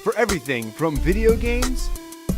For everything from video games,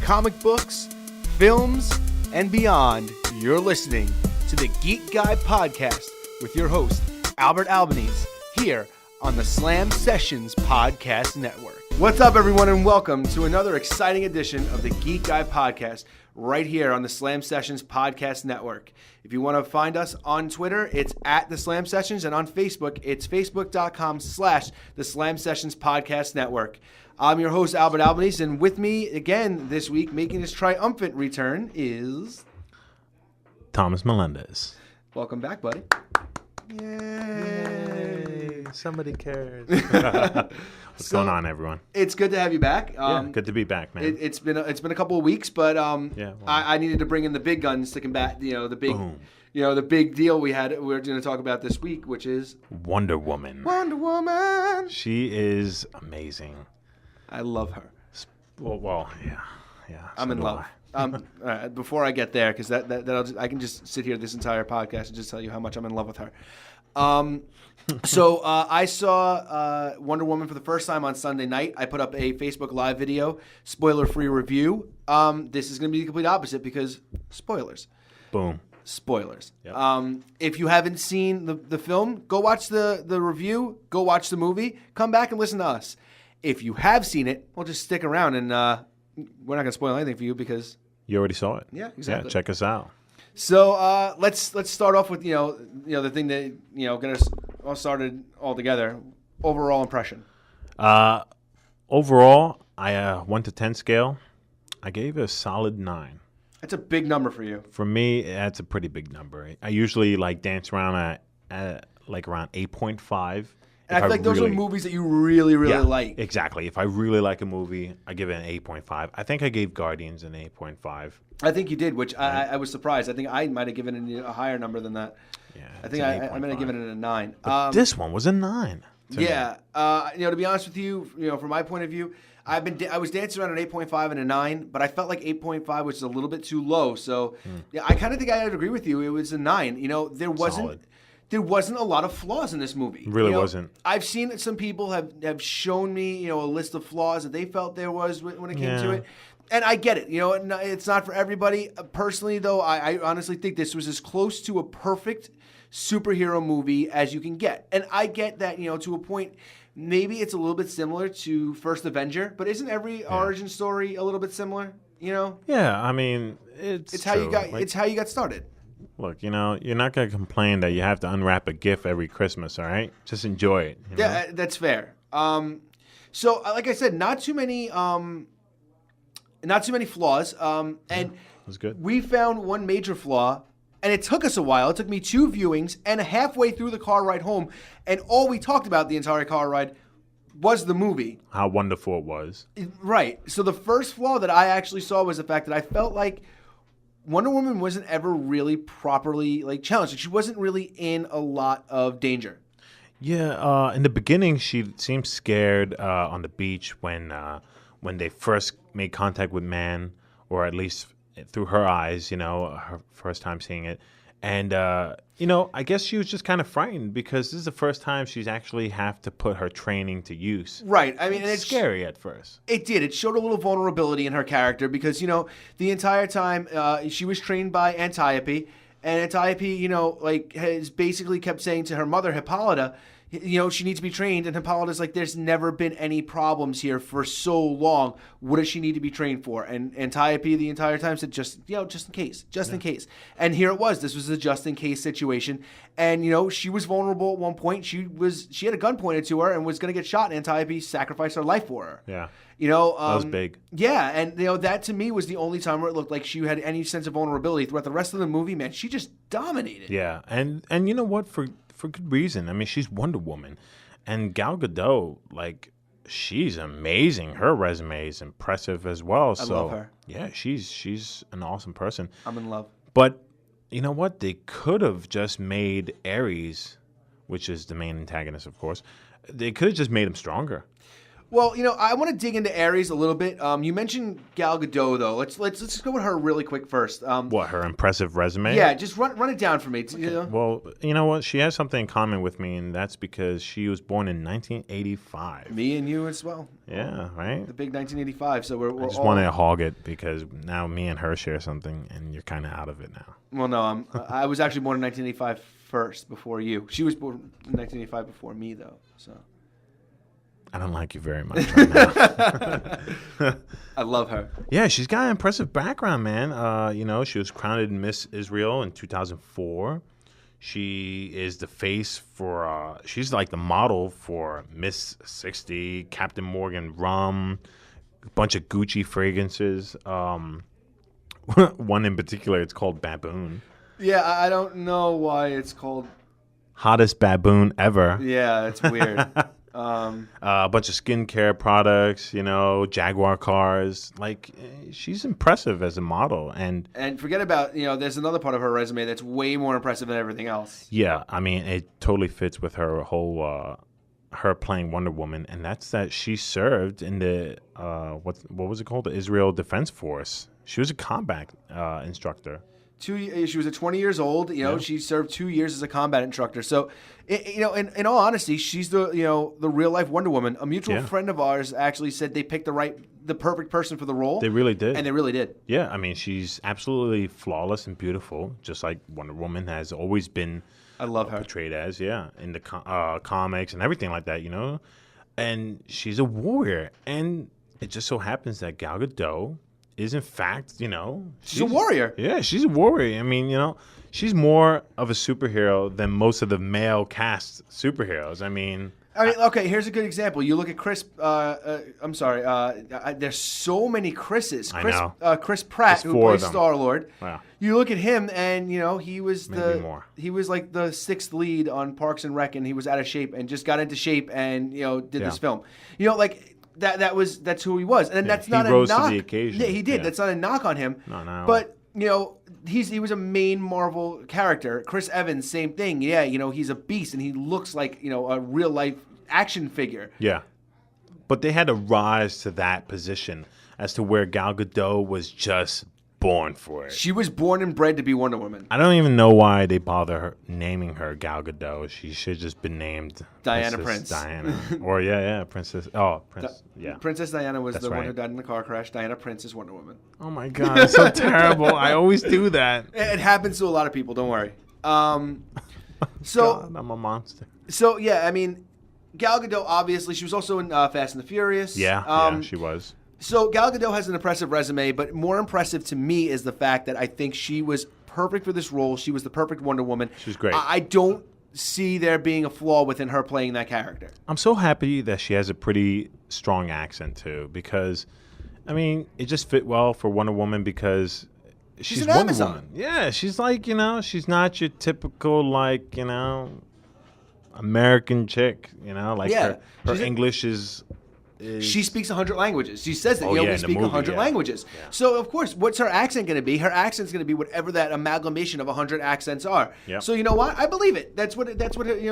comic books, films, and beyond, you're listening to the Geek Guy Podcast with your host, Albert Albanese, here on the Slam Sessions Podcast Network. What's up, everyone, and welcome to another exciting edition of the Geek Guy Podcast right here on the Slam Sessions Podcast Network. If you want to find us on Twitter, it's at the Slam Sessions, and on Facebook, it's facebook.com/the Slam Sessions Podcast Network. I'm your host, Albert Albanese, and with me again this week, making his triumphant return, is Thomas Melendez. Welcome back, buddy. Yay! Somebody cares. What's going on, everyone? It's good to have you back. Good to be back, man. It's been a couple of weeks, but well, I needed to bring in the big guns to combat the big deal we're going to talk about this week, which is Wonder Woman. Wonder Woman. She is amazing. I love her. Well, yeah. I'm in love. Before I get there, because I can just sit here this entire podcast and just tell you how much I'm in love with her. So I saw Wonder Woman for the first time on Sunday night. I put up a Facebook Live video, spoiler-free review. This is going to be the complete opposite because spoilers. Boom. Spoilers. Yep. If you haven't seen the film, go watch the review. Go watch the movie. Come back and listen to us. If you have seen it, well, just stick around, and we're not going to spoil anything for you because you already saw it. Yeah, exactly. Yeah, check us out. So let's start off with the thing that got us all started all together. Overall impression. Overall, I 1 to 10 scale. I gave it a solid 9. That's a big number for you. For me, that's a pretty big number. I usually dance around at around 8.5. And I feel like those are movies that you really like. Exactly. If I really like a movie, I give it an 8.5. I think I gave Guardians an 8.5. I think you did, which I was surprised. I think I might have given it a higher number than that. Yeah, I think I might have given it a 9. But this one was a 9. Yeah. To be honest with you, from my point of view, I was dancing around an 8.5 and a 9, but I felt like 8.5 was a little bit too low. So yeah, I kind of think I would agree with you. It was a 9. There wasn't. Solid. There wasn't a lot of flaws in this movie. It really wasn't. I've seen that some people have shown me, a list of flaws that they felt there was when it came to it. And I get it. It's not for everybody. Personally, though, I honestly think this was as close to a perfect superhero movie as you can get. And I get that, to a point, maybe it's a little bit similar to First Avenger, but isn't every origin story a little bit similar? Yeah, I mean, it's how true. you got it's how you got started. Look, you're not going to complain that you have to unwrap a gift every Christmas, all right? Just enjoy it. Yeah, that's fair. So, like I said, not too many flaws. And was good. We found one major flaw, and it took us a while. It took me 2 viewings, and halfway through the car ride home, and all we talked about the entire car ride was the movie. How wonderful it was. Right. So the first flaw that I actually saw was the fact that I felt like Wonder Woman wasn't ever really properly challenged. She wasn't really in a lot of danger. Yeah, in the beginning, she seemed scared on the beach when they first made contact with man, or at least through her eyes, her first time seeing it. And, I guess she was just kind of frightened because this is the first time she's actually have to put her training to use. Right. I mean, it's scary at first. It did. It showed a little vulnerability in her character because, the entire time she was trained by Antiope, and Antiope, has basically kept saying to her mother, Hippolyta, she needs to be trained. And Hippolyta's like, there's never been any problems here for so long. What does she need to be trained for? And Antiope the entire time said, just in case, in case. And here it was. This was a just in case situation. And, she was vulnerable at one point. She had a gun pointed to her and was going to get shot. And Antiope sacrificed her life for her. Yeah. That was big. Yeah. And, that to me was the only time where it looked like she had any sense of vulnerability. Throughout the rest of the movie, man, she just dominated. Yeah. And you know what? For good reason. I mean, she's Wonder Woman. And Gal Gadot, she's amazing. Her resume is impressive as well. I love her. Yeah, she's an awesome person. I'm in love. But you know what? They could have just made Ares, which is the main antagonist, of course, they could have just made him stronger. Well, I want to dig into Ares a little bit. You mentioned Gal Gadot, though. Let's just go with her really quick first. What, her impressive resume? Yeah, just run it down for me. Okay. Well, you know what? She has something in common with me, and that's because she was born in 1985. Me and you as well. Yeah, right? The big 1985. So we're I just want to hog it because now me and her share something, and you're kind of out of it now. Well, no, I was actually born in 1985 first, before you. She was born in 1985 before me, though, so... I don't like you very much right now. I love her. Yeah, she's got an impressive background, man. She was crowned Miss Israel in 2004. She is the face for, she's like the model for Miss 60, Captain Morgan rum, a bunch of Gucci fragrances. One in particular, it's called Baboon. Yeah, I don't know why it's called... Hottest baboon ever. Yeah, it's weird. A bunch of skincare products, Jaguar cars. Like, she's impressive as a model. And forget about, there's another part of her resume that's way more impressive than everything else. Yeah, I mean, it totally fits with her whole, her playing Wonder Woman. And that's that she served in the, what was it called? The Israel Defense Force. She was a combat instructor. She was 20 years old. She served 2 years as a combat instructor. So, in all honesty, she's the real life Wonder Woman. A mutual friend of ours actually said they picked the perfect person for the role. They really did, and they really did. Yeah, I mean, she's absolutely flawless and beautiful, just like Wonder Woman has always been. I love her portrayed as in the comics and everything like that. And she's a warrior, and it just so happens that Gal Gadot is in fact, she's a warrior. Yeah, she's a warrior. I mean, she's more of a superhero than most of the male cast superheroes. I mean, okay, here's a good example. You look at Chris, I'm sorry, there's so many Chris's. I know. Chris Pratt, who plays Star-Lord. Wow. You look at him and, he was he was like the sixth lead on Parks and Rec, and he was out of shape and just got into shape and, did this film. That's who he was, and that's not a knock. He rose to the occasion. Yeah, he did. That's not a knock on him. No. But he was a main Marvel character. Chris Evans, same thing. Yeah, he's a beast, and he looks like a real life action figure. Yeah, but they had to rise to that position as to where Gal Gadot was just born for it. She was born and bred to be Wonder Woman. I don't even know why they bother naming her Gal Gadot. She should just been named Diana Princess Diana. Or Princess. Oh, Princess Diana was the one who died in the car crash. Diana Prince is Wonder Woman. Oh my God, it's so terrible. I always do that. It happens to a lot of people. Don't worry. God, I'm a monster. So yeah, I mean, Gal Gadot obviously she was also in Fast and the Furious. Yeah, she was. So Gal Gadot has an impressive resume, but more impressive to me is the fact that I think she was perfect for this role. She was the perfect Wonder Woman. She's great. I don't see there being a flaw within her playing that character. I'm so happy that she has a pretty strong accent too, because, I mean, it just fit well for Wonder Woman because she's an Wonder Amazon. Woman. Yeah, she's like, she's not your typical like, American chick. Like her English is. She speaks 100 languages. She says that, we speak 100 languages. Yeah. So, of course, what's her accent going to be? Her accent's going to be whatever that amalgamation of 100 accents are. Yep. So, you know what? I believe it. That's what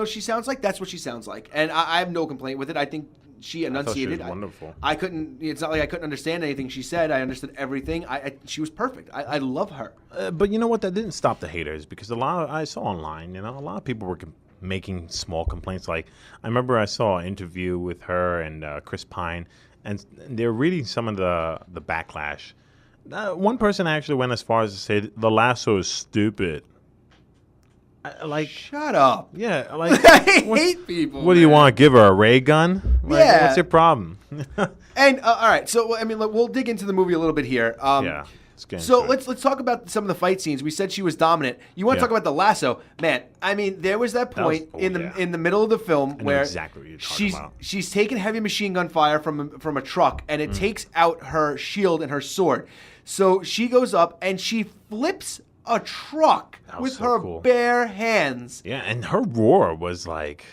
she sounds like. That's what she sounds like. And I have no complaint with it. I think she enunciated. I thought she was wonderful. I couldn't, it's not like I couldn't understand anything she said. I understood everything. She was perfect. I love her. But you know what? That didn't stop the haters because I saw online, a lot of people were making small complaints. Like, I remember I saw an interview with her and Chris Pine, and they're reading some of the backlash. One person actually went as far as to say the lasso is stupid. Shut up. Yeah, like I hate people. What do you want? Give her a ray gun? Yeah. What's your problem? And all right, so I mean, we'll dig into the movie a little bit here. Yeah. So let's talk about some of the fight scenes. We said she was dominant. You want to talk about the lasso, man? I mean, there was that point in the middle of the film where exactly what you're talking about. She's taking heavy machine gun fire from a truck, and it takes out her shield and her sword. So she goes up and she flips a truck with her bare hands. Yeah, and her roar was like,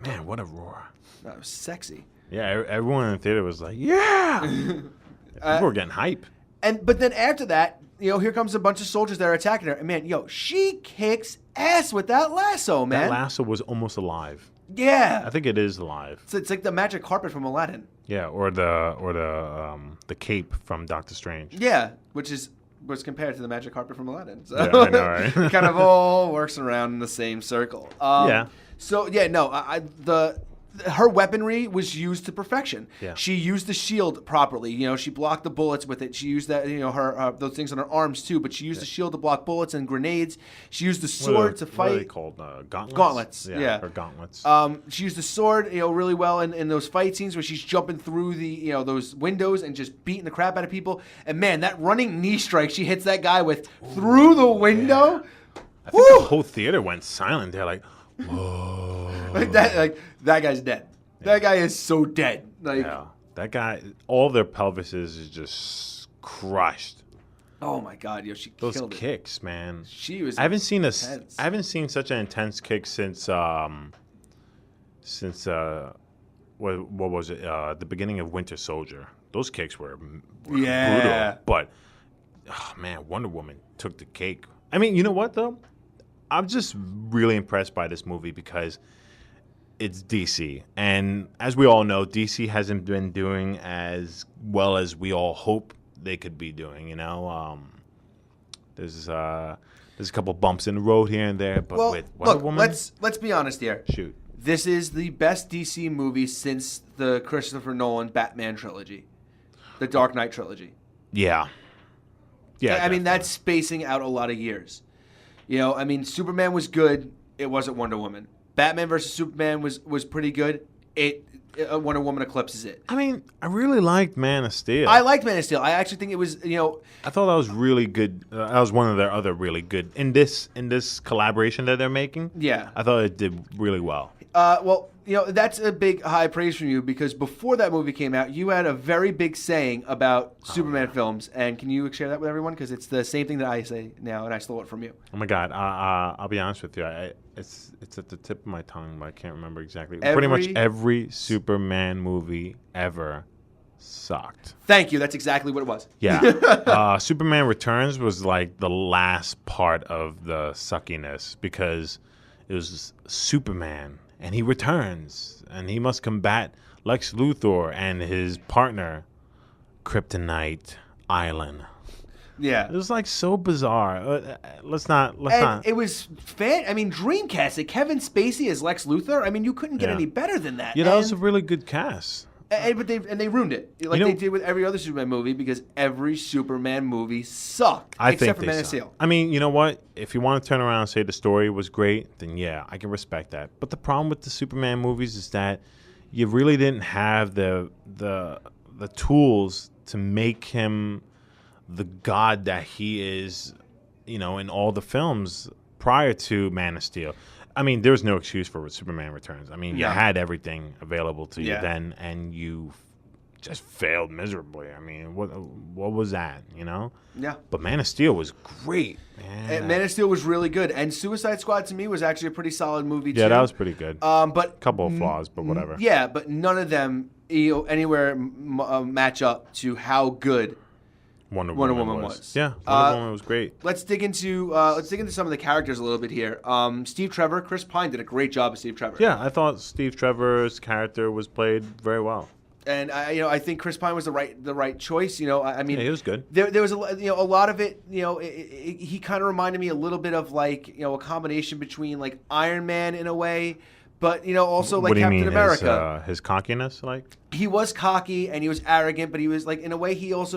man, what a roar! That was sexy. Yeah, everyone in the theater was like, yeah. People were getting hype. But then after that, here comes a bunch of soldiers that are attacking her. And man, she kicks ass with that lasso, man. That lasso was almost alive. Yeah. I think it is alive. So it's like the magic carpet from Aladdin. Yeah, or the cape from Doctor Strange. Yeah, which was compared to the magic carpet from Aladdin. So Yeah, I know, right? it kind of all works around in the same circle. Yeah. So yeah, no, her weaponry was used to perfection. Yeah. She used the shield properly. You know, she blocked the bullets with it. She used that, you know, her those things on her arms too. But she used the shield to block bullets and grenades. She used the sword to fight. What are they called? Gauntlets. Gauntlets. Yeah. Or gauntlets. She used the sword, you know, really well in those fight scenes where she's jumping through the, you know, those windows and just beating the crap out of people. And man, that running knee strike she hits that guy with through the window. Yeah. I think the whole theater went silent. They're like, whoa. That guy's dead. Yeah. That guy is so dead. Yeah. That guy, all their pelvises is just crushed. Oh my God, yo, she those killed kicks, it. Man. She was. I haven't seen intense. I haven't seen such an intense kick since what was it? The beginning of Winter Soldier. Those kicks were brutal. But oh man, Wonder Woman took the cake. I mean, you know what though? I'm just really impressed by this movie because it's DC. And as we all know, DC hasn't been doing as well as we all hope they could be doing, you know? There's a couple bumps in the road here and there, but with Wonder Woman... Let's be honest here. Shoot. This is the best DC movie since the Christopher Nolan Batman trilogy. The Dark Knight trilogy. Yeah. Yeah, I mean, that's spacing out a lot of years. You know, I mean, Superman was good. It wasn't Wonder Woman. Batman versus Superman was pretty good. Wonder Woman eclipses it. I mean, I really liked Man of Steel. I liked Man of Steel. I actually think it was, you know... I thought that was really good. That was one of their other really good... In this collaboration that they're making, yeah, I thought it did really well. Well, you know, that's a big high praise from you because before that movie came out, you had a very big saying about Superman films. And can you share that with everyone? Because it's the same thing that I say now, and I stole it from you. Oh, my God. I'll be honest with you. It's at the tip of my tongue, but I can't remember exactly. Pretty much every Superman movie ever sucked. Thank you. That's exactly what it was. Yeah. Superman Returns was like the last part of the suckiness because it was Superman. And he returns, and he must combat Lex Luthor and his partner, Kryptonite Island. Yeah, it was like so bizarre. Let's not. It was I mean, Dreamcast. Kevin Spacey as Lex Luthor. I mean, you couldn't get any better than that. Yeah, that was a really good cast. But they ruined it, like they did with every other Superman movie, because every Superman movie sucked, except for Man of Steel. I mean, you know what? If you want to turn around and say the story was great, then yeah, I can respect that. But the problem with the Superman movies is that you really didn't have the tools to make him the god that he is, you know, in all the films prior to Man of Steel. I mean, there was no excuse for Superman Returns. I mean, you had everything available to you then, and you just failed miserably. I mean, what was that, you know? Yeah. But Man of Steel was great, man. And Man of Steel was really good. And Suicide Squad, to me, was actually a pretty solid movie, too. Yeah, that was pretty good. But couple of flaws, but whatever. Yeah, but none of them anywhere match up to how good Wonder Woman was. Yeah, Wonder Woman was great. Let's dig into some of the characters a little bit here. Steve Trevor, Chris Pine did a great job as Steve Trevor. Yeah, I thought Steve Trevor's character was played very well. And I think Chris Pine was the right choice. You know, I mean, yeah, he was good. There was a lot of it. You know, he kind of reminded me a little bit of like a combination between like Iron Man in a way. But, also like Captain America. His cockiness, like? He was cocky and he was arrogant, but he was like, in a way, he was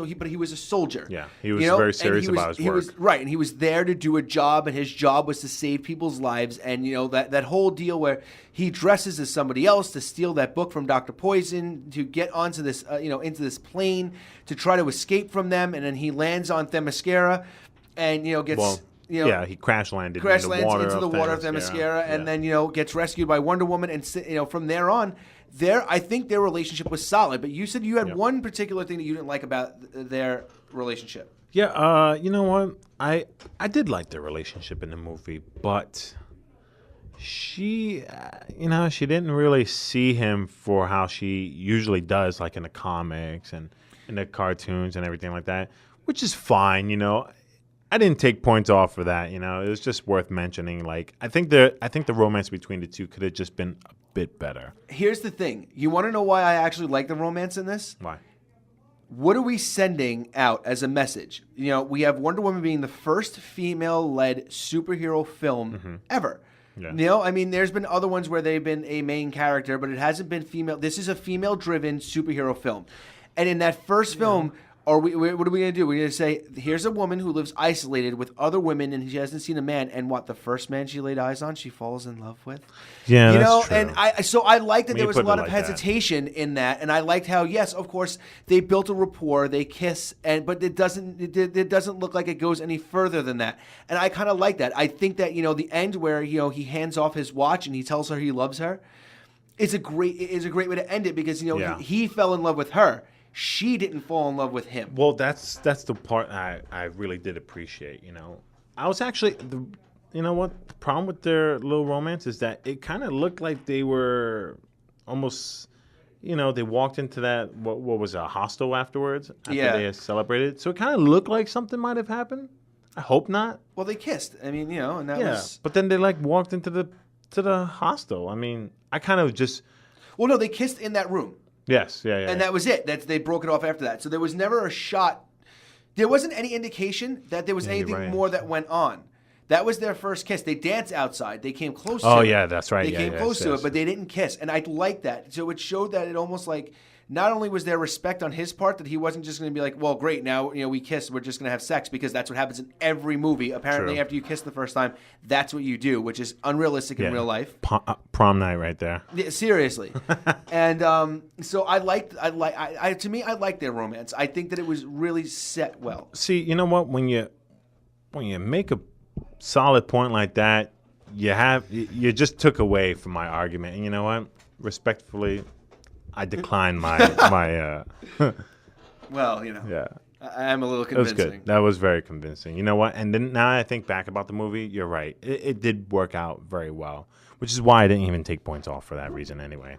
a soldier. Yeah, he was very serious about his work. Right, and he was there to do a job, and his job was to save people's lives. And, that whole deal where he dresses as somebody else to steal that book from Dr. Poison, to get onto this, into this plane, to try to escape from them, and then he lands on Themyscira and, gets... he crash lands into the water of Themyscira, and then gets rescued by Wonder Woman, and from there on, I think their relationship was solid. But you said you had one particular thing that you didn't like about their relationship. Yeah, you know what? I did like their relationship in the movie, but she, she didn't really see him for how she usually does, like in the comics and in the cartoons and everything like that, which is fine, I didn't take points off for that, It was just worth mentioning. Like, I think the romance between the two could have just been a bit better. Here's the thing. You want to know why I actually like the romance in this? Why? What are we sending out as a message? You know, we have Wonder Woman being the first female-led superhero film ever. Yeah. You know, I mean, there's been other ones where they've been a main character, but it hasn't been female. This is a female-driven superhero film. And in that first film, what are we going to do? We're going to say, here's a woman who lives isolated with other women, and she hasn't seen a man. And what, the first man she laid eyes on, she falls in love with? Yeah, you that's know, true. and I liked that there was a lot of like hesitation in that, and I liked how, yes, of course, they built a rapport, they kiss, but it doesn't look like it goes any further than that, and I kind of like that. I think that, you know, the end where, you know, he hands off his watch and he tells her he loves her, is a great way to end it, because, you know, he fell in love with her. She didn't fall in love with him. Well, that's the part I really did appreciate. You know, I was actually you know what, the problem with their little romance is that it kind of looked like they were almost, you know, they walked into that what was a hostel afterwards after they had celebrated. So it kind of looked like something might have happened. I hope not. Well, they kissed. I mean, you know, and that was. But then they like walked into the hostel. I mean, I kind of just. Well, no, they kissed in that room. Yes, yeah. And that was it. They broke it off after that. So there was never a shot. There wasn't any indication that there was anything more that went on. That was their first kiss. They danced outside. They came close to it. Oh, yeah, that's right. They came close to it, but they didn't kiss. And I liked that. So it showed that it almost like not only was there respect on his part, that he wasn't just going to be like, well, great, now, you know, we kissed, we're just going to have sex, because that's what happens in every movie. Apparently, after you kiss the first time, that's what you do, which is unrealistic in real life. Prom night right there. Yeah, seriously. And so I liked their romance. I think that it was really set well. See, you know what? When you make a solid point like that, you just took away from my argument. And you know what? Respectfully, I decline my. Well, you know. Yeah. I'm a little convincing. It was good. That was very convincing. You know what? And then now I think back about the movie, you're right. It did work out very well, which is why I didn't even take points off for that reason anyway.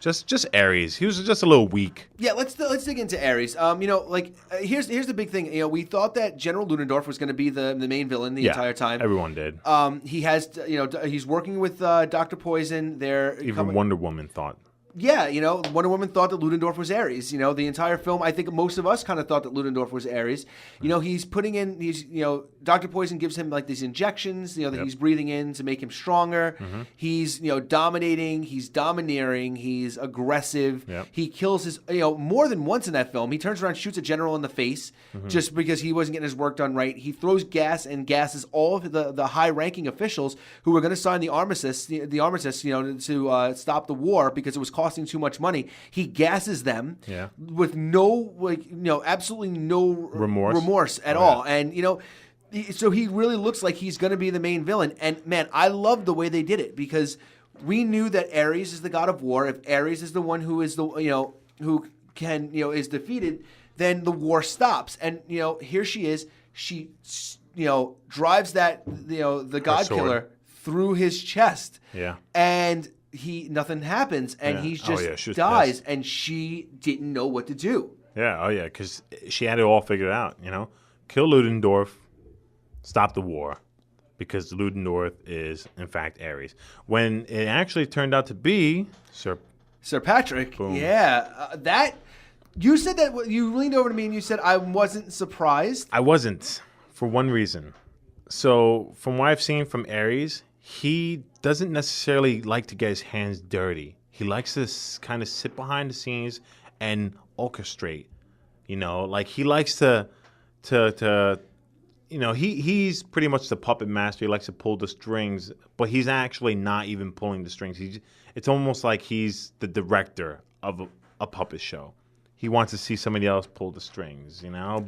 Just Ares. He was just a little weak. Yeah, let's dig into Ares. You know, like here's the big thing. You know, we thought that General Ludendorff was going to be the main villain the entire time. Everyone did. He has, you know, he's working with Dr. Poison. Even Wonder Woman thought. Yeah, you know, Wonder Woman thought that Ludendorff was Ares. You know, the entire film, I think most of us kind of thought that Ludendorff was Ares. You know, you know, Dr. Poison gives him like these injections, you know, that he's breathing in to make him stronger. Mm-hmm. He's, you know, dominating, he's domineering, he's aggressive. Yep. He kills his, you know, more than once in that film. He turns around, shoots a general in the face just because he wasn't getting his work done right. He throws gas and gasses all of the high-ranking officials who were going to sign the armistice, you know, to stop the war because it was costing too much money. He gasses them with no, like, you know, absolutely no remorse at all. And, you know, so he really looks like he's going to be the main villain. And, man, I love the way they did it, because we knew that Ares is the god of war. If Ares is the one who is the, you know, who can, you know, is defeated, then the war stops. And, you know, here she is. She, you know, drives that, you know, the god killer through his chest. Yeah. And nothing happens, and he just dies, pissed. And she didn't know what to do. Yeah, because she had it all figured out, you know. Kill Ludendorff, stop the war, because Ludendorff is, in fact, Ares. When it actually turned out to be Sir Patrick. Boom. Yeah, that... You said that... You leaned over to me and you said, I wasn't surprised. I wasn't, for one reason. So, from what I've seen from Ares, he doesn't necessarily like to get his hands dirty. He likes to kind of sit behind the scenes and orchestrate. You know, like he likes to you know, he's pretty much the puppet master. He likes to pull the strings, but he's actually not even pulling the strings. It's almost like he's the director of a puppet show. He wants to see somebody else pull the strings, you know,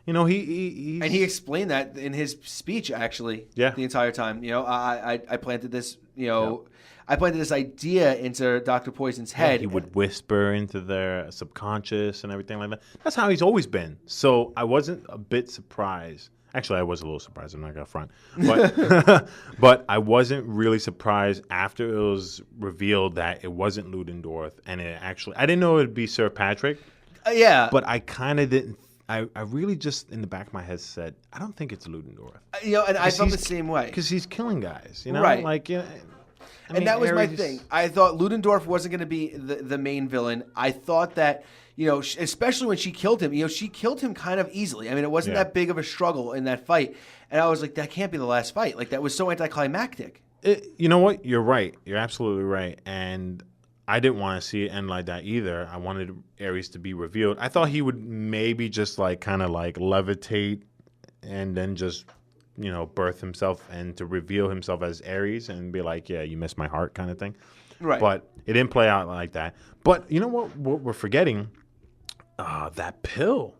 you know, he explained that in his speech, actually. Yeah. The entire time, you know, I planted this, you know, I planted this idea into Dr. Poison's head. He would whisper into their subconscious and everything like that. That's how he's always been. So I wasn't a bit surprised. Actually, I was a little surprised. I'm not gonna front, but but I wasn't really surprised after it was revealed that it wasn't Ludendorff, and I didn't know it would be Sir Patrick. Yeah. But I kind of didn't. I really just in the back of my head said, I don't think it's Ludendorff. You know, and I felt the same way. Because he's killing guys, you know? Right. Like, you know, And that was my thing. I thought Ludendorff wasn't going to be the main villain. I thought that, especially when she killed him, she killed him kind of easily. I mean, it wasn't that big of a struggle in that fight. And I was like, that can't be the last fight. Like, that was so anticlimactic. You know what? You're right. You're absolutely right. And I didn't want to see it end like that either. I wanted Ares to be revealed. I thought he would maybe just kind of levitate and then just, birth himself and to reveal himself as Ares and be like, yeah, you missed my heart kind of thing. Right. But it didn't play out like that. But you know what we're forgetting? That pill.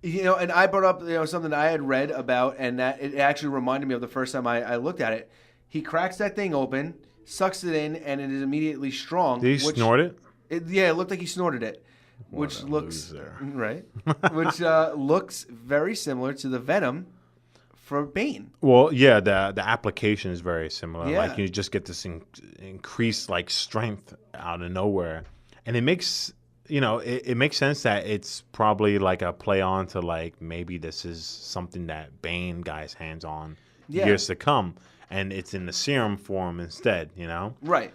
And I brought up, something I had read about, and that it actually reminded me of the first time I looked at it. He cracks that thing open, sucks it in, and it is immediately strong. Did he snort it? It looked like he snorted it, which looks right, which looks very similar to the venom for Bane. Well, yeah, the application is very similar. Yeah. Like you just get this increased strength out of nowhere, and it makes. It makes sense that it's probably a play on to maybe this is something that Bane got his hands on years to come, and it's in the serum form instead, Right.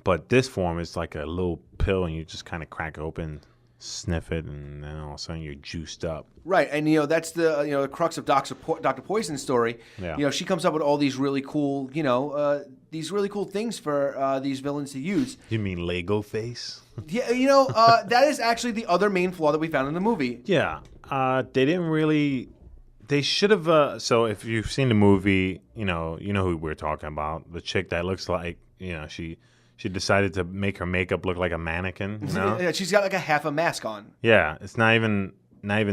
But this form is like a little pill, and you just kind of crack it open, sniff it, and then all of a sudden you're juiced up. Right, and that's the the crux of Dr. Poison's story. Yeah. She comes up with all these really cool things for these villains to use. You mean Lego face? Yeah, that is actually the other main flaw that we found in the movie. Yeah, they didn't really. They should have. So if you've seen the movie, you know who we're talking about. The chick that looks like she decided to make her makeup look like a mannequin. Yeah, she's got a half a mask on. Yeah, it's not even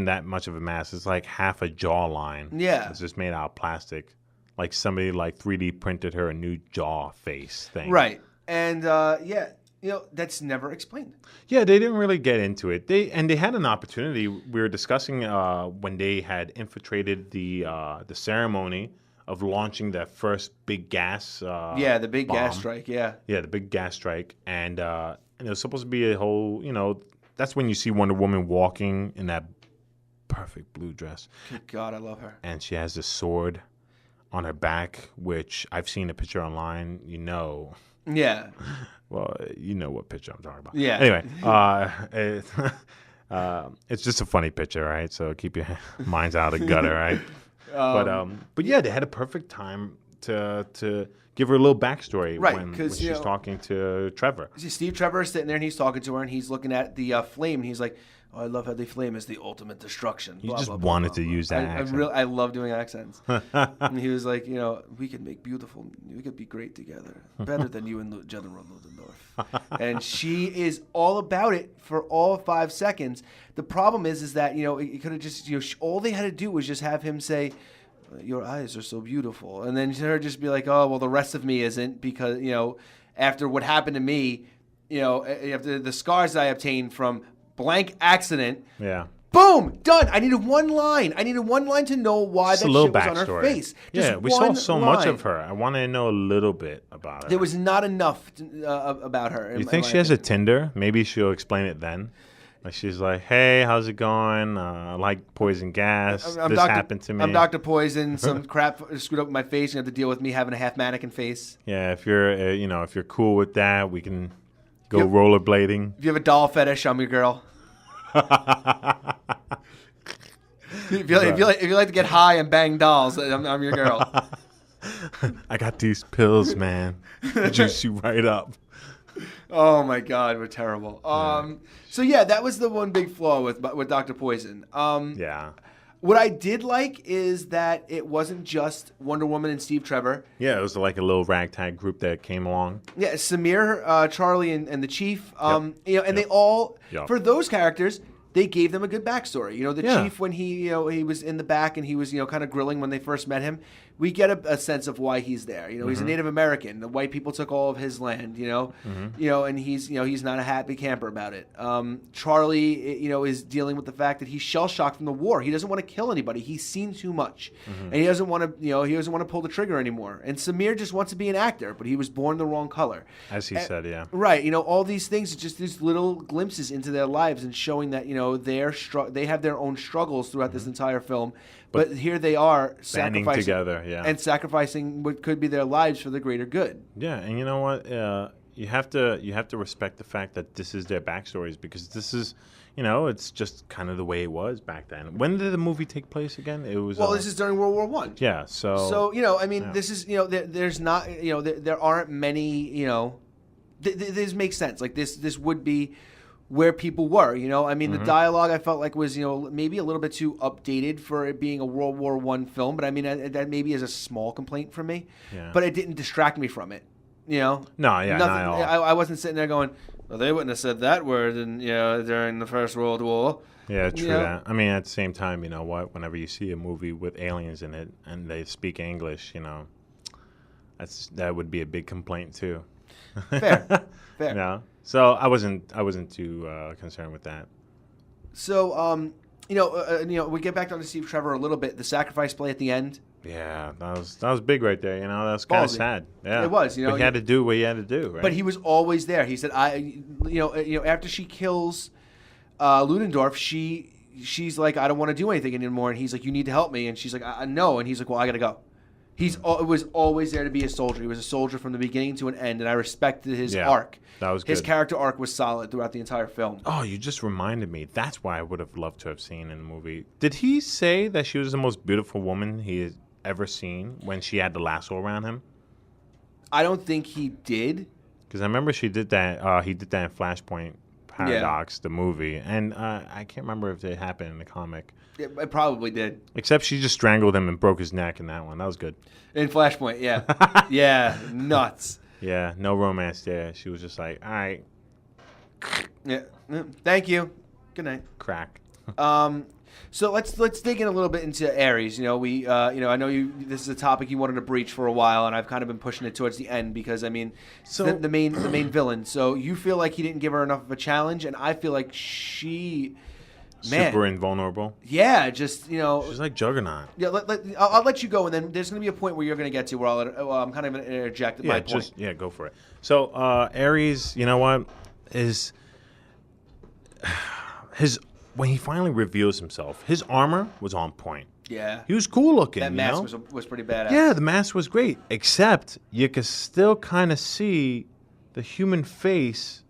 that much of a mask. It's like half a jawline. Yeah, it's just made out of plastic. Like somebody 3D printed her a new jaw face thing. Right, and that's never explained. Yeah, they didn't really get into it. They had an opportunity. We were discussing when they had infiltrated the ceremony of launching that first big gas. The big bomb. gas strike. Yeah. Yeah, the big gas strike, and it was supposed to be a whole. That's when you see Wonder Woman walking in that perfect blue dress. Good God, I love her. And she has this sword on her back, which I've seen a picture online. Yeah. Well, you know what picture I'm talking about. Yeah. Anyway, it's just a funny picture, right? So keep your minds out of the gutter, right? But yeah, they had a perfect time to give her a little backstory when she's talking to Trevor. Steve Trevor is sitting there and he's talking to her and he's looking at the flame and he's like, "Oh, I love how the flame is the ultimate destruction." You just wanted to use that accent. I love doing accents. And he was like, we could we could be great together, better than you and General Ludendorff. And she is all about it for all 5 seconds. The problem is that it could have just all they had to do was just have him say, "Your eyes are so beautiful," and then her just be like, "Oh, well, the rest of me isn't because after what happened to me, after the scars I obtained from blank accident." Yeah. Boom! Done. I needed one line. to know why that shit was on her face. Yeah, we saw so much of her. I want to know a little bit about her. There was not enough about her. You think she has a Tinder? Maybe she'll explain it then. Like she's like, "Hey, how's it going? I like poison gas. This happened to me. I'm Dr. Poison. Some crap screwed up my face. You have to deal with me having a half mannequin face." Yeah, if you're if you're cool with that, we can go rollerblading. If you have a doll fetish, I'm your girl. If you like to get high and bang dolls, I'm your girl. I got these pills, man. Juice you right up. Oh my God, we're terrible. So yeah, that was the one big flaw with Dr. Poison. Yeah. What I did like is that it wasn't just Wonder Woman and Steve Trevor. Yeah, it was like a little ragtag group that came along. Yeah, Samir, Charlie, and the Chief. They all for those characters. They gave them a good backstory. The Chief, when he was in the back and he was kind of grilling when they first met him, we get a sense of why he's there. He's a Native American. The white people took all of his land. And he's not a happy camper about it. Charlie, is dealing with the fact that he's shell shocked from the war. He doesn't want to kill anybody. He's seen too much, and he doesn't want to pull the trigger anymore. And Samir just wants to be an actor, but he was born the wrong color, as he said. Yeah, right. All these things are just these little glimpses into their lives and showing that they have their own struggles throughout this entire film, but here they are banding sacrificing together, and sacrificing what could be their lives for the greater good. Yeah, and you know what? You have to respect the fact that this is their backstories, because this is, it's just kind of the way it was back then. When did the movie take place again? It was this is during World War One. Yeah, so this is there's not there aren't many this makes sense. Like this would be where people were. The dialogue I felt like was maybe a little bit too updated for it being a World War One film, but that maybe is a small complaint for me. Yeah. But it didn't distract me from it. No, not at all. I wasn't sitting there going, well, they wouldn't have said that word during the First World War. Yeah, true that. I mean, at the same time, you know what? Whenever you see a movie with aliens in it and they speak English, that would be a big complaint too. Fair. So I wasn't too concerned with that. So we get back down to Steve Trevor a little bit. The sacrifice play at the end. Yeah, that was big right there. That was kind of sad. Yeah, it was. But he had to do what he had to do. Right? But he was always there. He said, after she kills Ludendorff, she's like, I don't want to do anything anymore. And he's like, you need to help me. And she's like, no. And he's like, well, I got to go. Was always there to be a soldier. He was a soldier from the beginning to an end, and I respected his arc. That was good. His character arc was solid throughout the entire film. Oh, you just reminded me. That's why I would have loved to have seen in the movie. Did he say that she was the most beautiful woman he had ever seen when she had the lasso around him? I don't think he did. Because I remember she did that. He did that in Flashpoint Paradox, the movie, and I can't remember if it happened in the comic. It probably did. Except she just strangled him and broke his neck in that one. That was good. In Flashpoint, yeah. Yeah, nuts. Yeah, no romance there. She was just like, all right. Yeah. Thank you. Good night. Crack. So let's dig in a little bit into Ares. I know this is a topic you wanted to breach for a while, and I've kind of been pushing it towards the end because the main villain. So you feel like he didn't give her enough of a challenge, and I feel like she super invulnerable. Yeah, just she's like Juggernaut. Yeah, I'll let you go, and then there's going to be a point where you're going to get to where I'm kind of going to interject my point. Go for it. So Ares, you know what, is his. When he finally reveals himself, his armor was on point. Yeah. He was cool looking. That mask was pretty badass. Yeah, the mask was great. Except you could still kind of see the human face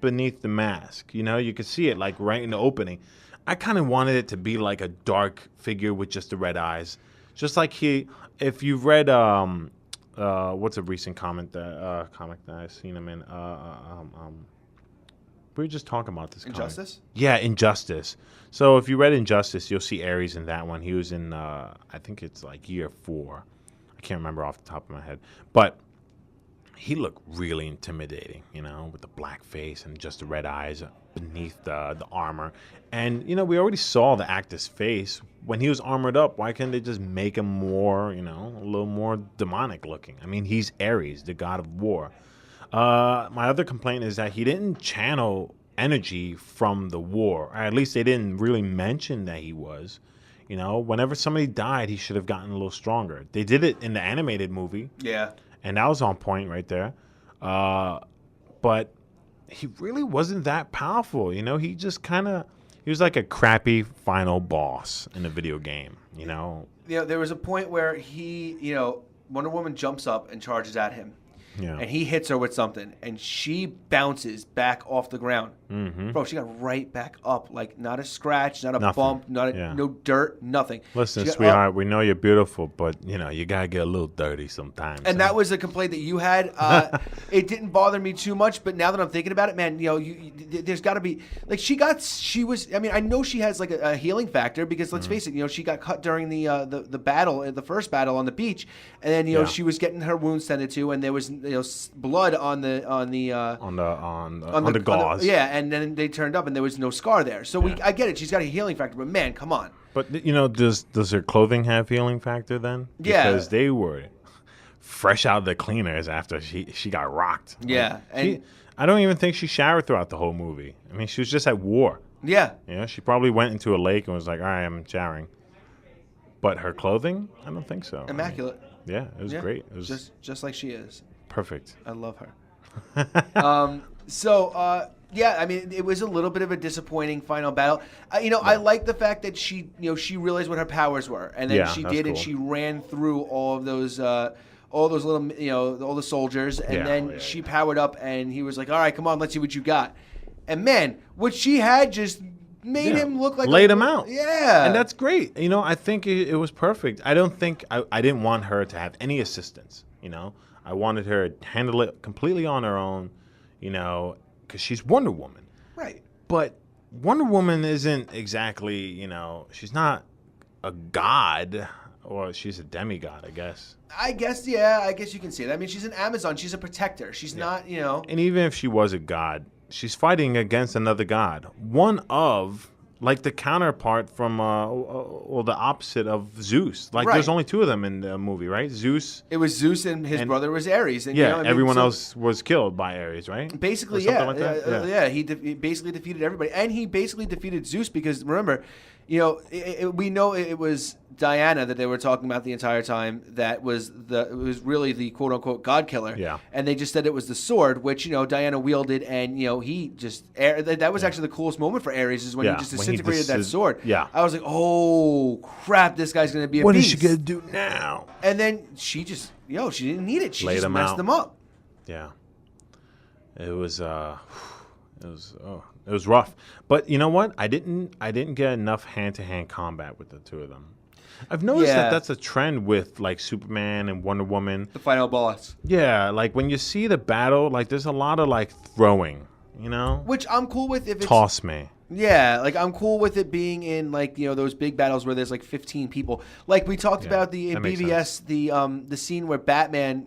beneath the mask. You could see it like right in the opening. I kind of wanted it to be like a dark figure with just the red eyes. Just like if you've read, what's a recent comic that I've seen him in? We were just talking about this. Injustice? Yeah, Injustice. So if you read Injustice, you'll see Ares in that one. He was in, I think it's like year 4. I can't remember off the top of my head. But he looked really intimidating, with the black face and just the red eyes beneath the armor. And, we already saw the actor's face. When he was armored up, why can't they just make him more, a little more demonic looking? I mean, he's Ares, the god of war. My other complaint is that he didn't channel energy from the war, or at least they didn't really mention that he was. Whenever somebody died, he should have gotten a little stronger. They did it in the animated movie. Yeah. And that was on point right there. But he really wasn't that powerful. He just he was like a crappy final boss in a video game, There was a point where Wonder Woman jumps up and charges at him. Yeah. And he hits her with something, and she bounces back off the ground. Mm-hmm. Bro, she got right back up. Like, not a scratch, not a nothing. bump, no dirt, nothing. Listen, sweetheart, we know you're beautiful, but, you got to get a little dirty sometimes. And that was a complaint that you had. It didn't bother me too much, but now that I'm thinking about it, man, there's got to be... Like, I know she has, like, a healing factor, because, let's face it, she got cut during the battle, the first battle on the beach, and then, she was getting her wounds tended to, and there was... blood on the gauze. And then they turned up and there was no scar there. So I get it. She's got a healing factor, but man, come on. But does her clothing have healing factor then? Yeah, because they were fresh out of the cleaners after she got rocked. Yeah, I don't even think she showered throughout the whole movie. I mean, she was just at war. Yeah, she probably went into a lake and was like, "All right, I'm showering." But her clothing, I don't think so. Immaculate. It was great. It was just like she is. Perfect. I love her. So Yeah, I mean, it was a little bit of a disappointing final battle. I like the fact that she realized what her powers were, and then she did, cool. and she ran through all those little, all the soldiers, and then she powered up, and he was like, "All right, come on, let's see what you got." And man, what she had just made him look like laid him out. Yeah, and that's great. I think it was perfect. I don't think I didn't want her to have any assistance. I wanted her to handle it completely on her own. Because she's Wonder Woman. Right. But Wonder Woman isn't exactly, she's not a god, or she's a demigod, I guess. I guess you can say that. I mean, she's an Amazon. She's a protector. She's not, And even if she was a god, she's fighting against another god. One of, like, the counterpart from, or the opposite of Zeus. Like, there's only two of them in the movie, right? Zeus. It was Zeus and his brother was Ares. And, everyone else was killed by Ares, right? Basically, he basically defeated everybody. And he basically defeated Zeus because, remember, we know it was Diana that they were talking about the entire time. It was really the quote unquote God killer. Yeah. And they just said it was the sword, which Diana wielded, and he just that was actually the coolest moment for Ares is when he just disintegrated that sword. Yeah. I was like, oh crap, this guy's gonna be a what beast. What is she gonna do now? And then she just she didn't need it. She laid just messed them up. Yeah. It was rough. But you know what? I didn't get enough hand-to-hand combat with the two of them. I've noticed that that's a trend with like Superman and Wonder Woman. The final boss. Yeah, like when you see the battle, like there's a lot of like throwing, Which I'm cool with if it's toss me. Yeah, like I'm cool with it being in like those big battles where there's like 15 people. Like we talked about in BVS the scene where Batman,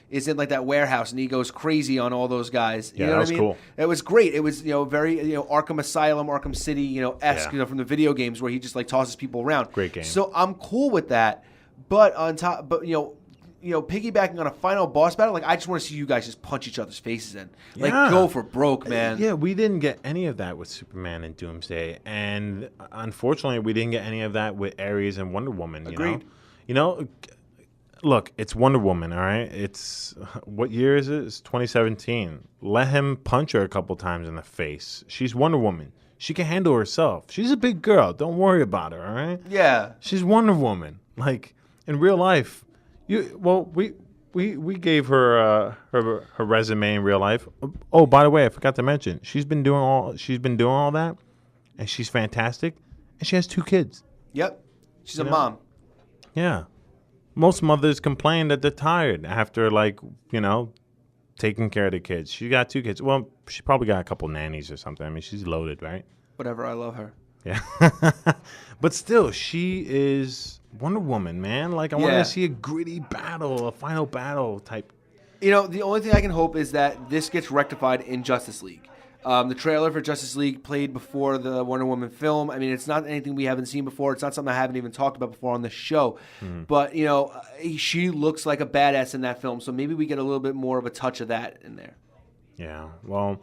is in like that warehouse and he goes crazy on all those guys. You know that what was I mean? cool. It was great. It was very Arkham Asylum, Arkham City esque from the video games where he just like tosses people around. Great game. So I'm cool with that. But piggybacking on a final boss battle, like I just want to see you guys just punch each other's faces in, like go for broke, man. Yeah, we didn't get any of that with Superman and Doomsday, and unfortunately, we didn't get any of that with Ares and Wonder Woman. Agreed. Look, it's Wonder Woman, all right? It's, what year is it? It's 2017. Let him punch her a couple times in the face. She's Wonder Woman. She can handle herself. She's a big girl. Don't worry about her, all right? Yeah. She's Wonder Woman. Like, in real life, we gave her her resume in real life. Oh, by the way, I forgot to mention, she's been doing all that, and she's fantastic, and she has 2 kids. Yep. She's a mom. Yeah. Most mothers complain that they're tired after, taking care of the kids. She got 2 kids. Well, she probably got a couple nannies or something. I mean, she's loaded, right? Whatever. I love her. Yeah. But still, she is Wonder Woman, man. Like, I want to see a gritty battle, a final battle type. The only thing I can hope is that this gets rectified in Justice League. The trailer for Justice League played before the Wonder Woman film. I mean, it's not anything we haven't seen before. It's not something I haven't even talked about before on the show. Mm-hmm. But, she looks like a badass in that film. So maybe we get a little bit more of a touch of that in there. Yeah, well,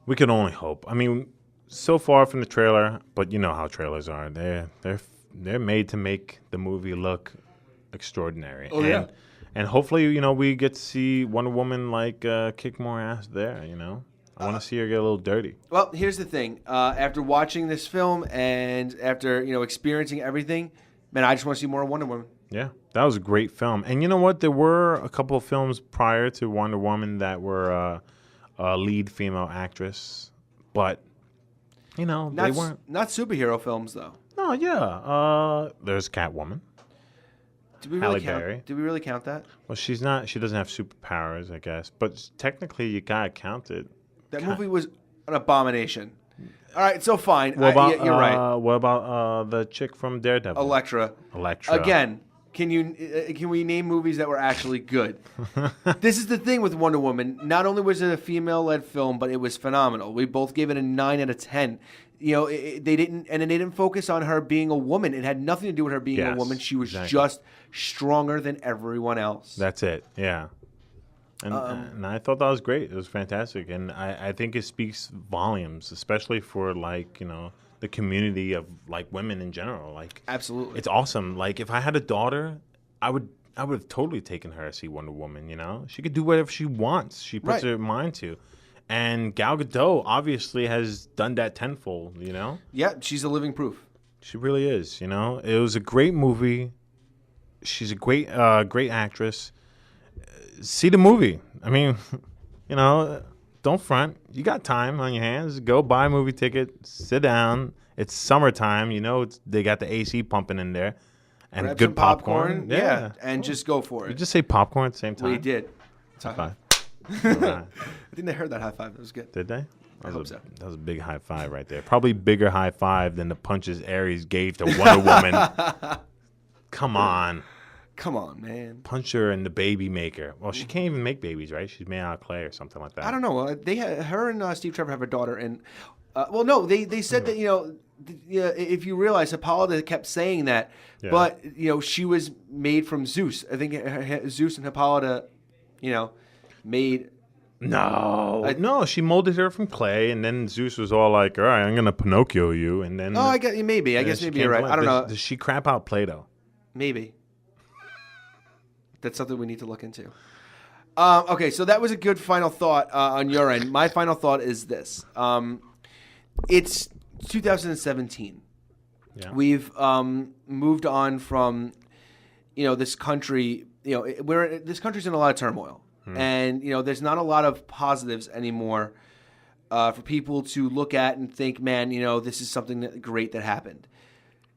we can only hope. I mean, so far from the trailer, but you know how trailers are. They're made to make the movie look extraordinary. Oh, yeah. And hopefully, we get to see Wonder Woman, kick more ass there, I want to see her get a little dirty. Well, here's the thing. After watching this film and after, experiencing everything, man, I just want to see more Wonder Woman. Yeah, that was a great film. And you know what? There were a couple of films prior to Wonder Woman that were a lead female actress. But, they weren't. Not superhero films, though. No, yeah. There's Catwoman. Did we really count that? Well, she doesn't have superpowers, I guess. But technically, you got to count it. That movie was an abomination. All right, so fine. What about, you're right. What about the chick from Daredevil? Elektra. Again, can we name movies that were actually good? This is the thing with Wonder Woman. Not only was it a female-led film, but it was phenomenal. We both gave it a 9 out of 10. They didn't focus on her being a woman. It had nothing to do with her being a woman. She was just stronger than everyone else. That's it. Yeah. And I thought that was great. It was fantastic. And I think it speaks volumes, especially for, the community of, women in general. Absolutely. It's awesome. If I had a daughter, I would have totally taken her to see Wonder Woman, She could do whatever she wants. She puts her mind to. And Gal Gadot obviously has done that tenfold, you know? Yeah, she's a living proof. She really is, you know? It was a great movie. She's a great great actress. See the movie. I mean, you know, don't front. You got time on your hands. Go buy a movie ticket. Sit down. It's summertime. You know, they got the AC pumping in there. And Grab good some popcorn. Yeah. And just go for it. You just say popcorn at the same time? We did. High five. I think they heard that high five. That was good. Did they? I hope so. That was a big high five right there. Probably bigger high five than the punches Ares gave to Wonder Woman. Come on. Come on, man. Punch her in the baby maker. Well, she can't even make babies, right? She's made out of clay or something like that. I don't know. Her and Steve Trevor have a daughter, and they said that if you realize Hippolyta kept saying that, but she was made from Zeus. I think Zeus and Hippolyta, made. No, she molded her from clay, and then Zeus was all like, "All right, I'm gonna Pinocchio you," and then. I guess maybe you're right. I don't know. Does she crap out Play-Doh? Maybe. That's something we need to look into. Okay, so that was a good final thought on your end. My final thought is this. It's 2017. Yeah. We've moved on from, this country. This country's in a lot of turmoil. And, there's not a lot of positives anymore for people to look at and think, man, this is something great that happened.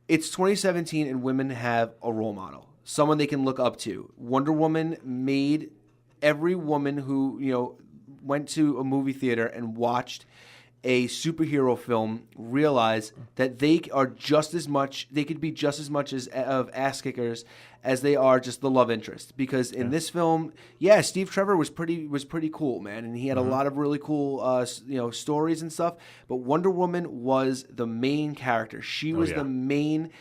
It's 2017 and women have a role model. Someone they can look up to. Wonder Woman made every woman who, went to a movie theater and watched a superhero film realize that they could be just as much of ass kickers as they are just the love interest. Because in this film, Steve Trevor was pretty cool, man, and he had a lot of really cool stories and stuff. But Wonder Woman was the main character. She was the main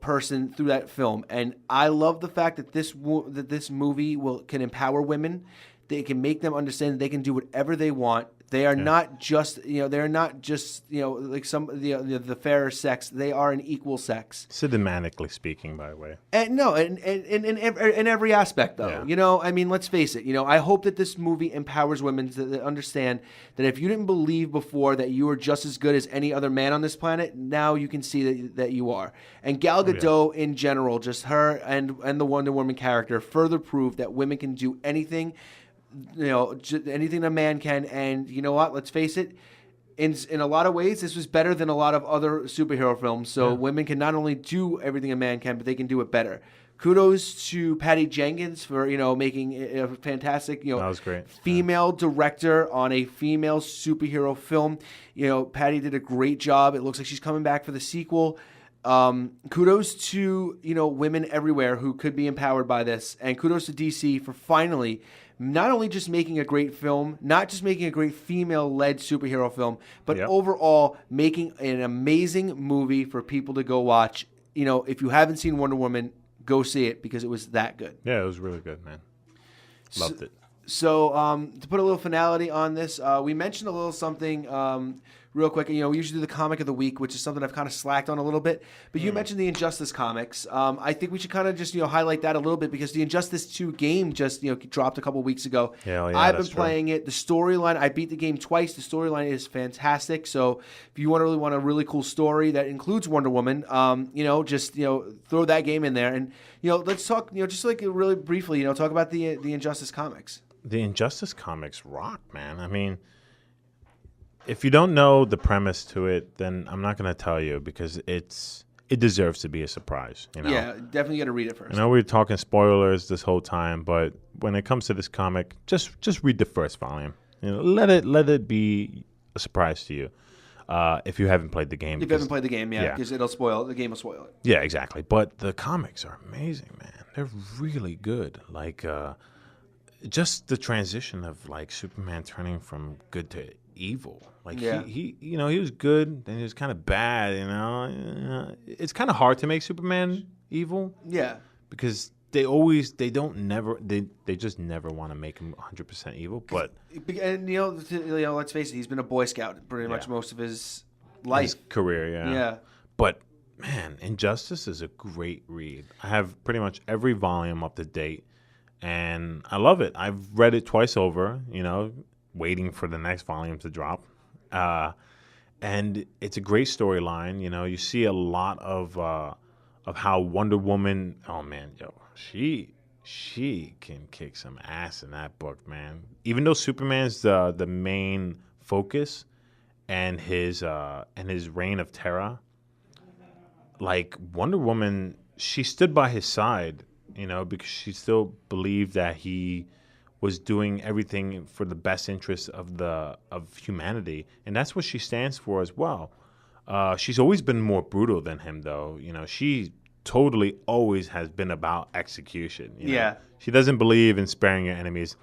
person through that film, and I love the fact that this movie can empower women. They can make them understand that they can do whatever they want. They are not just like some the fairer sex. They are an equal sex. Cinematically speaking, by the way. And in every aspect, though. Yeah. I mean, let's face it. I hope that this movie empowers women to understand that if you didn't believe before that you were just as good as any other man on this planet, now you can see that you are. And Gal Gadot in general, just her and the Wonder Woman character, further prove that women can do anything. Anything a man can, and you know what? Let's face it. In a lot of ways, this was better than a lot of other superhero films. So women can not only do everything a man can, but they can do it better. Kudos to Patty Jenkins for making a fantastic that was great. female director on a female superhero film. Patty did a great job. It looks like she's coming back for the sequel. Kudos to women everywhere who could be empowered by this, and kudos to DC for finally not only just making a great film, not just making a great female-led superhero film, but overall making an amazing movie for people to go watch. If you haven't seen Wonder Woman, go see it because it was that good. Yeah, it was really good, man. Loved it. So to put a little finality on this, we mentioned a little something real quick. We usually do the comic of the week, which is something I've kind of slacked on a little bit. But you mentioned the Injustice comics. I think we should kind of just highlight that a little bit because the Injustice 2 game just dropped a couple weeks ago. I've been playing it. The storyline, I beat the game twice. The storyline is fantastic. So if you really want a really cool story that includes Wonder Woman, just throw that game in there. And let's talk. Just like really briefly, talk about the Injustice comics. The Injustice comics rock, man. I mean, if you don't know the premise to it, then I'm not going to tell you because it deserves to be a surprise. Yeah, definitely got to read it first. I know we were talking spoilers this whole time, but when it comes to this comic, just read the first volume. Let it be a surprise to you. If you haven't played the game. If you haven't played the game, because it'll spoil it. The game will spoil it. Yeah, exactly. But the comics are amazing, man. They're really good. Like, just the transition of like Superman turning from good to evil. Like he was good, then he was kind of bad. It's kind of hard to make Superman evil. Yeah, because they just never want to make him 100% evil. But and let's face it, he's been a Boy Scout pretty much most of his life, his career. Yeah. But man, Injustice is a great read. I have pretty much every volume up to date. And I love it. I've read it twice over, waiting for the next volume to drop. And it's a great storyline. You know, you see a lot of how Wonder Woman. Oh man, she can kick some ass in that book, man. Even though Superman's the main focus and his reign of terror, like Wonder Woman, she stood by his side, you know, because she still believed that he was doing everything for the best interest of humanity, and that's what she stands for as well. She's always been more brutal than him, though. You know, she totally always has been about execution. You know? She doesn't believe in sparing her enemies.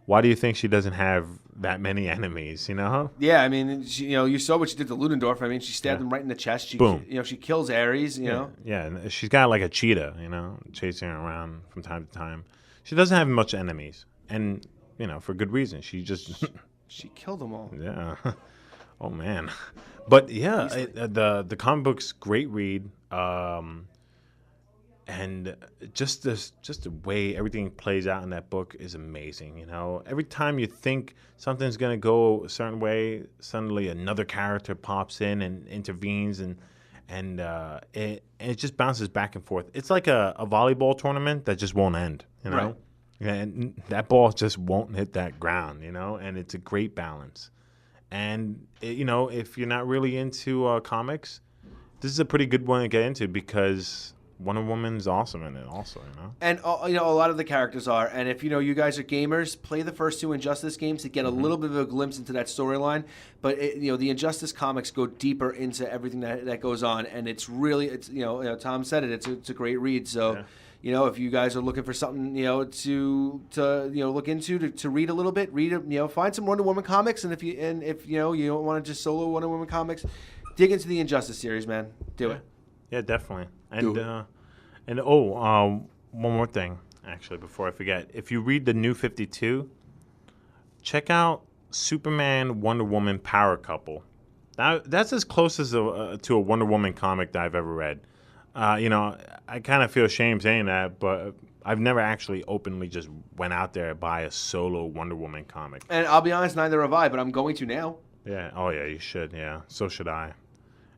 Why do you think she doesn't have that many enemies, you know? Yeah, I mean, you saw what she did to Ludendorff. I mean, she stabbed him right in the chest. Boom. You know, she kills Ares, you know? Yeah, and she's got like a cheetah, you know, chasing her around from time to time. She doesn't have much enemies. And, you know, for good reason. She just... she killed them all. Yeah. Oh, man. But, yeah, the comic book's great read. And just the way everything plays out in that book is amazing, you know. Every time you think something's going to go a certain way, suddenly another character pops in and intervenes, and it just bounces back and forth. It's like a volleyball tournament that just won't end, you know. Right. And that ball just won't hit that ground, you know, and it's a great balance. And, you know, if you're not really into comics, this is a pretty good one to get into because Wonder Woman's awesome in it also, you know? And, you know, a lot of the characters are. And if, you know, you guys are gamers, play the first two Injustice games to get a little bit of a glimpse into that storyline. But, you know, the Injustice comics go deeper into everything that goes on. And it's really, you know, Tom said it, it's a great read. So... Yeah. You know, if you guys are looking for something, you know, to you know look into to read a little bit, you know, find some Wonder Woman comics, and if you know you don't want to just solo Wonder Woman comics, dig into the Injustice series, man. Do it. Yeah, definitely. And one more thing, actually, before I forget, if you read the New 52, check out Superman Wonder Woman Power Couple. That's as close as to a Wonder Woman comic that I've ever read. You know, I kind of feel ashamed saying that, but I've never actually openly just went out there and buy a solo Wonder Woman comic. And I'll be honest, neither have I, but I'm going to now. Yeah. Oh, yeah, you should. Yeah. So should I.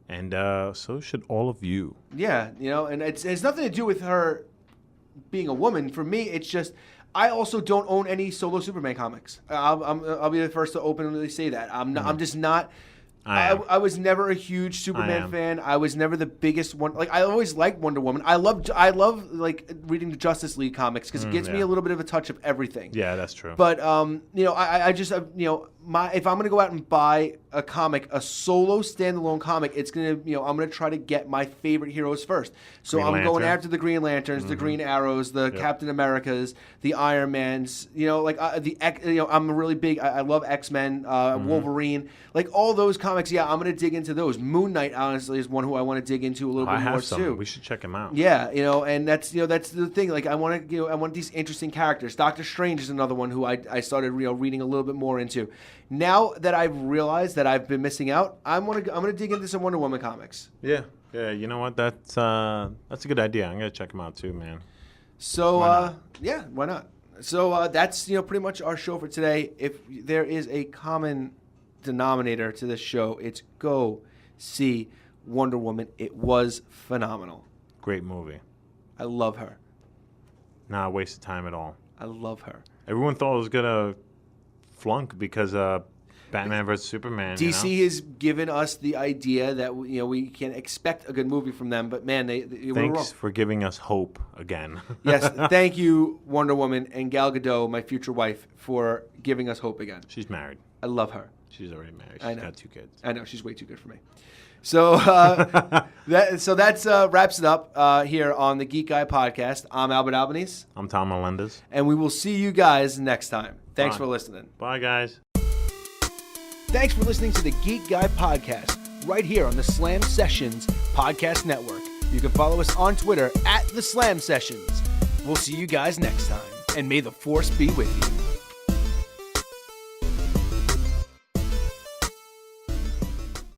And so should all of you. Yeah. You know, and it has nothing to do with her being a woman. For me, it's just I also don't own any solo Superman comics. I'll be the first to openly say that. I'm just not... I was never a huge Superman fan. I was never the biggest one. Like I always liked Wonder Woman. I love like reading the Justice League comics because it gives me a little bit of a touch of everything. Yeah, that's true. But you know, I just you know, if I'm gonna go out and buy a comic, a solo standalone comic, it's gonna I'm gonna try to get my favorite heroes first. So I'm going after the Green Lanterns, the Green Arrows, the Captain Americas, the Iron Mans. You know, like I'm really big. I love X-Men, Wolverine, like all those comics. Yeah, I'm gonna dig into those. Moon Knight, honestly, is one who I want to dig into a little bit more too. We should check him out. Yeah, you know, and that's the thing. Like I want these interesting characters. Doctor Strange is another one who I started reading a little bit more into. Now that I've realized that I've been missing out, I'm gonna dig into some Wonder Woman comics. Yeah. You know what? That's a good idea. I'm gonna check them out too, man. So why not? So that's pretty much our show for today. If there is a common denominator to this show, it's go see Wonder Woman. It was phenomenal. Great movie. I love her. Not a waste of time at all. I love her. Everyone thought it was gonna flunk because Batman vs Superman. DC has given us the idea that we can expect a good movie from them, but man, they were wrong. Thanks for giving us hope again. Yes, thank you, Wonder Woman and Gal Gadot, my future wife, for giving us hope again. She's married. I love her. She's already married. She's got 2 kids. I know. She's way too good for me. So that's wraps it up here on the Geek Guy Podcast. I'm Albert Albanese. I'm Tom Melendez. And we will see you guys next time. Thanks for listening. Bye, guys. Thanks for listening to the Geek Guy Podcast right here on the Slam Sessions Podcast Network. You can follow us on Twitter @the Slam Sessions. We'll see you guys next time. And may the Force be with you.